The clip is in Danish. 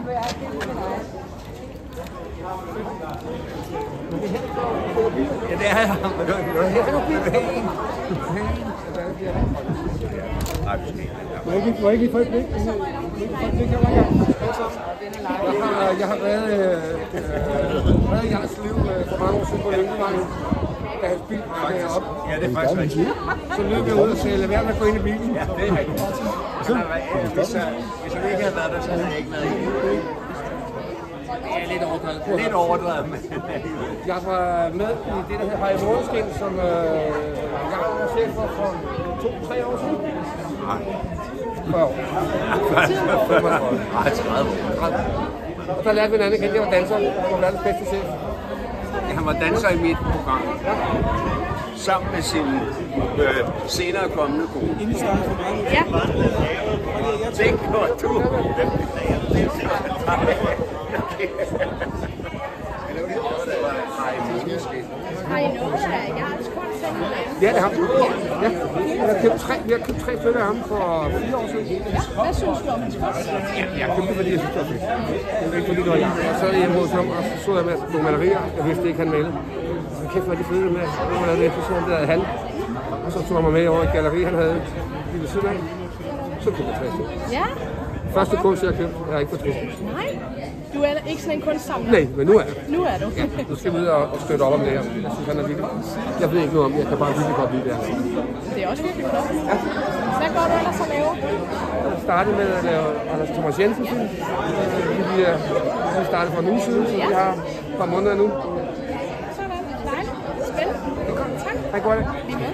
Ja, det er jeg. Må jeg ikke lige få et blik? Jeg har reddet jeres liv for mange år siden på Lyngevejen, da hans bil var op. Ja, det er faktisk rigtigt. Så løb jeg ud og sagde, lad være med at gå ind i bilen. Ja, det er rigtigt. Hvis han ikke havde været der, så havde jeg ikke været i. Det er lidt overdrevet. Lidt overdrevet, men jeg var med i det, der hedder Hej Måneskin, som jeg var chef for 2-3 år siden. nej. 40 år. Nej, 30 år. Og der lærte vi en anden kendt, jeg var danser. Jeg var verdens bedste chef. Han var danser i mit program. Sammen med sin senere kommende kone. Ja. Det gjorde du. Har I noget af jeres kunst? Ja, det har vi. Ja. Vi har købt 3 stykker af ham for 4 år siden. Hvad synes du om hans kunst? Jeg købte det, fordi jeg synes, det var fedt. Det var ikke fordi, det var jeg. Og så hjemme hos ham, og så så jeg med nogle malerier. Jeg vidste ikke, han malede. Så kæft, hvor de fede med. Han lavede det, så det han. Og så tog han mig med over et galleri, han havde lige ved siden af. Så købte jeg 3 stykker. Ja. Første kunst, jeg har købt, jeg har ikke fortrudt. Nej. Du er ikke sådan en kunstsamler? Nej, men nu er jeg. Nu er du. Ja, nu skal vi ud og støtte op om det her. Jeg synes, han er virkelig. Jeg ved ikke noget om det, jeg kan bare virkelig godt lide det her. Det er også virkelig flot. Ja. Hvad går du ellers at lave? Jeg startede med at lave Anders Thomas Jensen film. Vi startede for en uge siden, så vi har et par måneder nu. Sådan. Dejligt. Spændende. Tak. Hej, godt. Lige med.